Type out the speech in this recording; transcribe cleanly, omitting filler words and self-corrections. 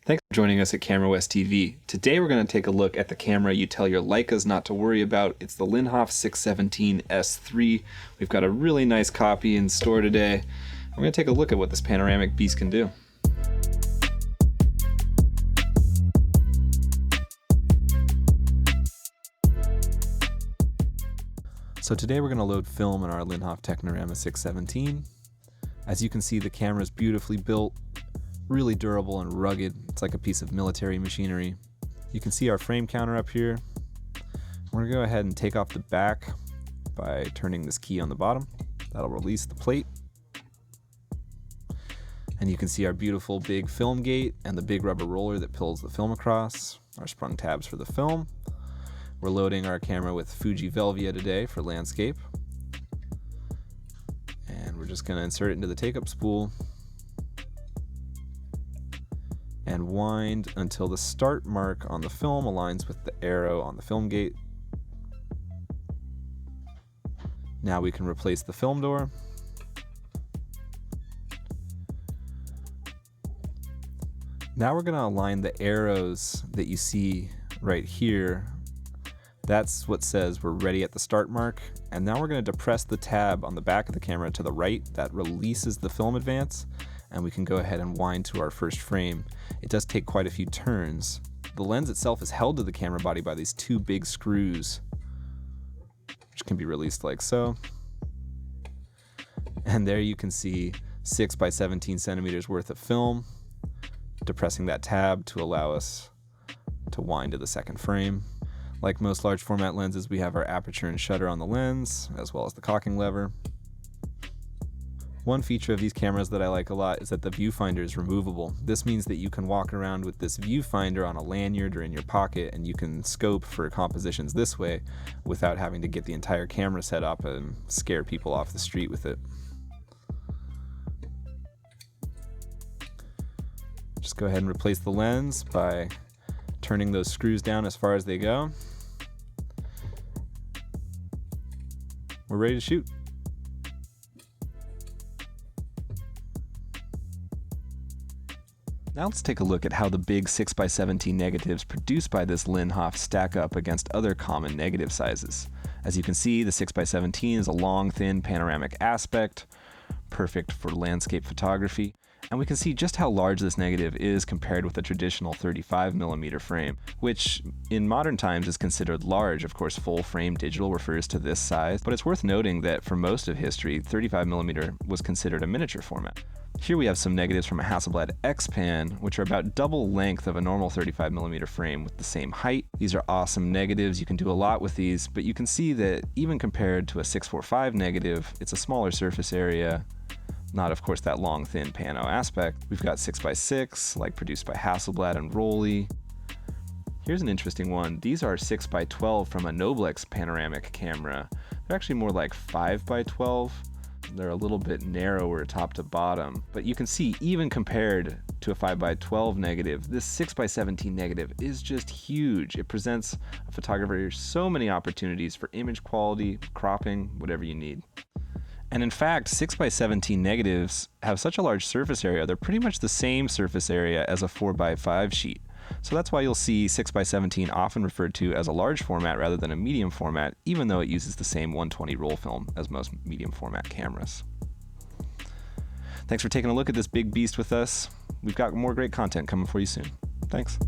Thanks for joining us at Camera West TV. Today we're going to take a look at the camera you tell your Leicas not to worry about. It's the Linhof 617 S3. We've got a really nice copy in store today. We're going to take a look at what this panoramic beast can do. So today we're going to load film in our Linhof Technorama 617. As you can see, the camera is beautifully built, really durable and rugged. It's like a piece of military machinery. You can see our frame counter up here. We're gonna go ahead and take off the back by turning this key on the bottom. That'll release the plate. And you can see our beautiful big film gate and the big rubber roller that pulls the film across, our sprung tabs for the film. We're loading our camera with Fuji Velvia today for landscape. And we're just gonna insert it into the take-up spool and wind until the start mark on the film aligns with the arrow on the film gate. Now we can replace the film door. Now we're going to align the arrows that you see right here. That's what says we're ready at the start mark. And now we're going to depress the tab on the back of the camera to the right. That releases the film advance, and we can go ahead and wind to our first frame. It does take quite a few turns. The lens itself is held to the camera body by these two big screws, which can be released like so. And there you can see 6 by 17 centimeters worth of film, depressing that tab to allow us to wind to the second frame. Like most large format lenses, we have our aperture and shutter on the lens, as well as the cocking lever. One feature of these cameras that I like a lot is that the viewfinder is removable. This means that you can walk around with this viewfinder on a lanyard or in your pocket, and you can scope for compositions this way without having to get the entire camera set up and scare people off the street with it. Just go ahead and replace the lens by turning those screws down as far as they go. We're ready to shoot. Now let's take a look at how the big 6 by 17 negatives produced by this Linhof stack up against other common negative sizes. As you can see, the 6 by 17 is a long, thin panoramic aspect, perfect for landscape photography. And we can see just how large this negative is compared with a traditional 35mm frame, which in modern times is considered large. Of course, full frame digital refers to this size, but it's worth noting that for most of history, 35mm was considered a miniature format. Here we have some negatives from a Hasselblad X-Pan, which are about double length of a normal 35mm frame with the same height. These are awesome negatives. You can do a lot with these, but you can see that even compared to a 645 negative, it's a smaller surface area. Not, of course, that long, thin pano aspect. We've got 6x6, like produced by Hasselblad and Rolly. Here's an interesting one. These are 6x12 from a Noblex panoramic camera. They're actually more like 5x12. They're a little bit narrower top to bottom, but you can see even compared to a 5x12 negative, this 6x17 negative is just huge. It presents a photographer so many opportunities for image quality, cropping, whatever you need. And in fact, 6x17 negatives have such a large surface area, they're pretty much the same surface area as a 4x5 sheet. So that's why you'll see 6x17 often referred to as a large format rather than a medium format, even though it uses the same 120 roll film as most medium format cameras. Thanks for taking a look at this big beast with us. We've got more great content coming for you soon. Thanks.